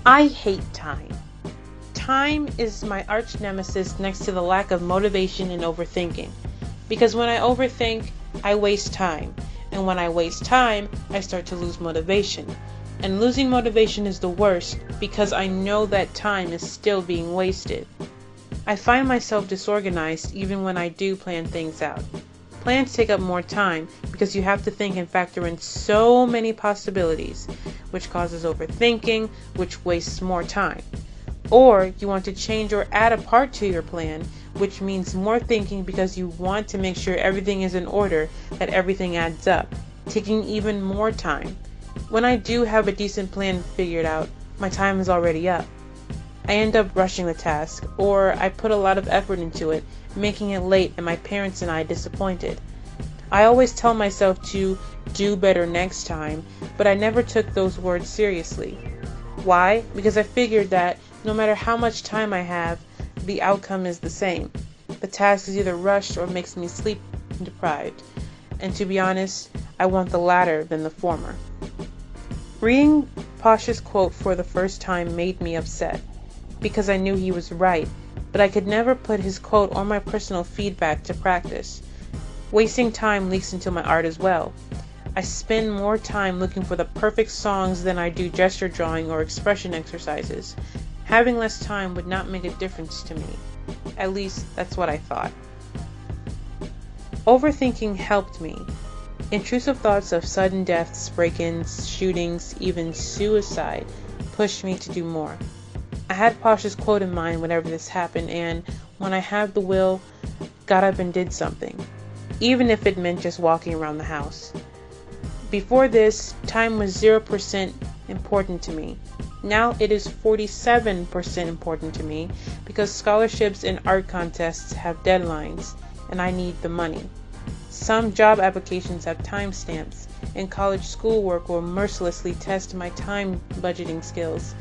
I hate time. Time is my arch nemesis next to the lack of motivation and overthinking. Because when I overthink, I waste time. And when I waste time, I start to lose motivation. And losing motivation is the worst because I know that time is still being wasted. I find myself disorganized even when I do plan things out. Plans take up more time because you have to think and factor in so many possibilities, which causes overthinking, which wastes more time. Or you want to change or add a part to your plan, which means more thinking because you want to make sure everything is in order, that everything adds up, taking even more time. When I do have a decent plan figured out, my time is already up. I end up rushing the task, or I put a lot of effort into it, making it late and my parents and I disappointed. I always tell myself to do better next time, but I never took those words seriously. Why? Because I figured that no matter how much time I have, the outcome is the same. The task is either rushed or makes me sleep deprived. And to be honest, I want the latter than the former. Reading Posh's quote for the first time made me upset, because I knew he was right, but I could never put his quote or my personal feedback to practice. Wasting time leaks into my art as well. I spend more time looking for the perfect songs than I do gesture drawing or expression exercises. Having less time would not make a difference to me. At least, that's what I thought. Overthinking helped me. Intrusive thoughts of sudden deaths, break-ins, shootings, even suicide pushed me to do more. I had Posh's quote in mind whenever this happened, and when I had the will, got up and did something, even if it meant just walking around the house. Before this, time was 0% important to me. Now it is 47% important to me because scholarships and art contests have deadlines, and I need the money. Some job applications have timestamps, and college schoolwork will mercilessly test my time budgeting skills.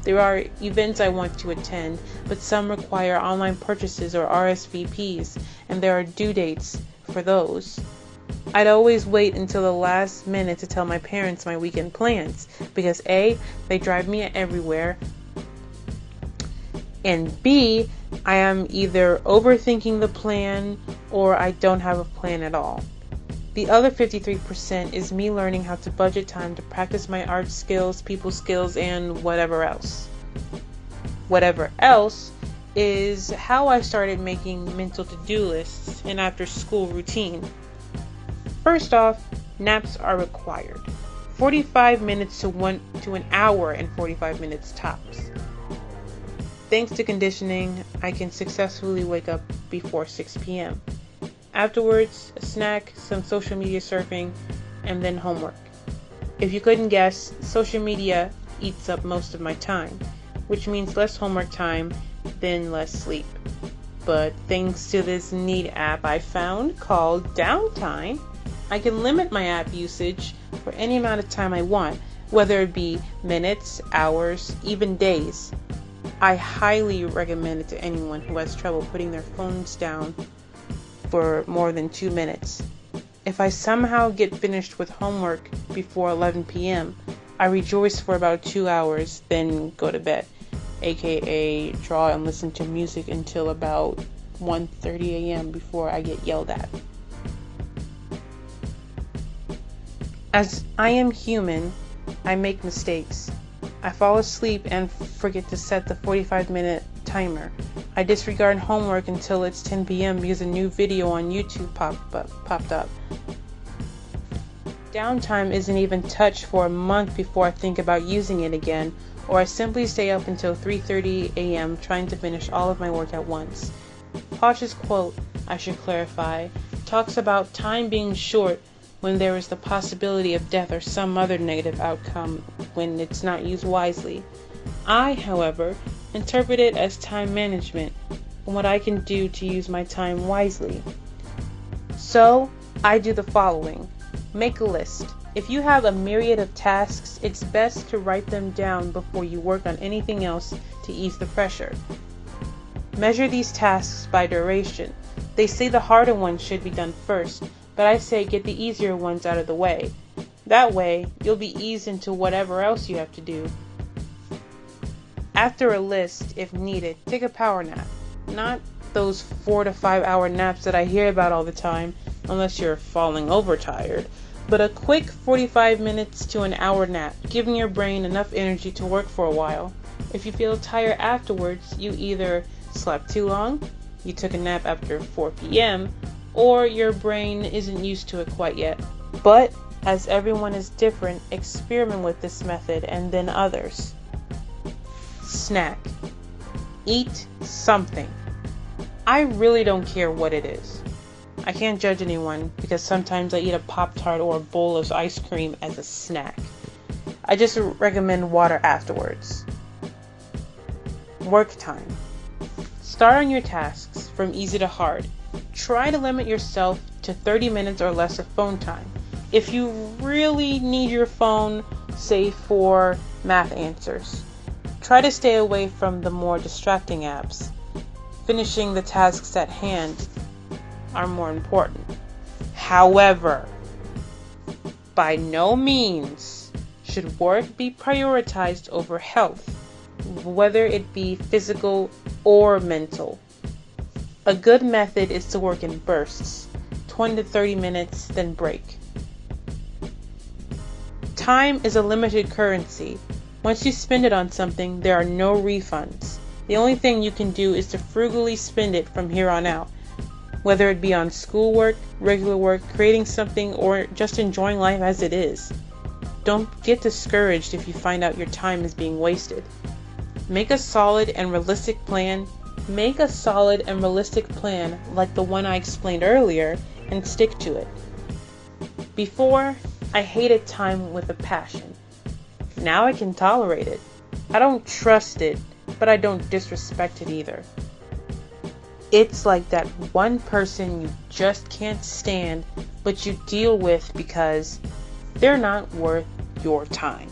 There are events I want to attend, but some require online purchases or RSVPs, and there are due dates for those. I'd always wait until the last minute to tell my parents my weekend plans, because A, they drive me everywhere, and B, I am either overthinking the plan or I don't have a plan at all. The other 53% is me learning how to budget time to practice my art skills, people skills, and whatever else. Whatever else is how I started making mental to-do lists and after school routine. First off, naps are required. 45 minutes to an hour and 45 minutes tops. Thanks to conditioning, I can successfully wake up before 6 p.m. Afterwards, a snack, some social media surfing, and then homework. If you couldn't guess, social media eats up most of my time, which means less homework time, then less sleep. But thanks to this neat app I found called Downtime, I can limit my app usage for any amount of time I want, whether it be minutes, hours, even days. I highly recommend it to anyone who has trouble putting their phones down for more than 2 minutes. If I somehow get finished with homework before 11 p.m., I rejoice for about 2 hours, then go to bed, aka draw and listen to music until about 1:30 a.m. before I get yelled at. As I am human, I make mistakes. I fall asleep and forget to set the 45-minute timer. I disregard homework until it's 10 p.m. because a new video on YouTube popped up. Downtime isn't even touched for a month before I think about using it again, or I simply stay up until 3:30 a.m. trying to finish all of my work at once. Posh's quote, I should clarify, talks about time being short when there is the possibility of death or some other negative outcome when it's not used wisely. I, however, interpret it as time management and what I can do to use my time wisely. So, I do the following. Make a list. If you have a myriad of tasks, it's best to write them down before you work on anything else to ease the pressure. Measure these tasks by duration. They say the harder ones should be done first, but I say get the easier ones out of the way. That way, you'll be eased into whatever else you have to do. After a list, if needed, take a power nap. Not those 4 to 5 hour naps that I hear about all the time, unless you're falling over tired, but a quick 45 minutes to an hour nap, giving your brain enough energy to work for a while. If you feel tired afterwards, you either slept too long, you took a nap after 4 p.m., or your brain isn't used to it quite yet. But as everyone is different, experiment with this method and then others. Snack. Eat something. I really don't care what it is. I can't judge anyone because sometimes I eat a Pop-Tart or a bowl of ice cream as a snack. I just recommend water afterwards. Work time. Start on your tasks from easy to hard. Try to limit yourself to 30 minutes or less of phone time. If you really need your phone, say for math answers, try to stay away from the more distracting apps. Finishing the tasks at hand are more important. However, by no means should work be prioritized over health, whether it be physical or mental. A good method is to work in bursts, 20 to 30 minutes, then break. Time is a limited currency. Once you spend it on something, there are no refunds. The only thing you can do is to frugally spend it from here on out, whether it be on schoolwork, regular work, creating something, or just enjoying life as it is. Don't get discouraged if you find out your time is being wasted. Make a solid and realistic plan like the one I explained earlier, and stick to it. Before, I hated time with a passion. Now I can tolerate it. I don't trust it, but I don't disrespect it either. It's like that one person you just can't stand, but you deal with because they're not worth your time.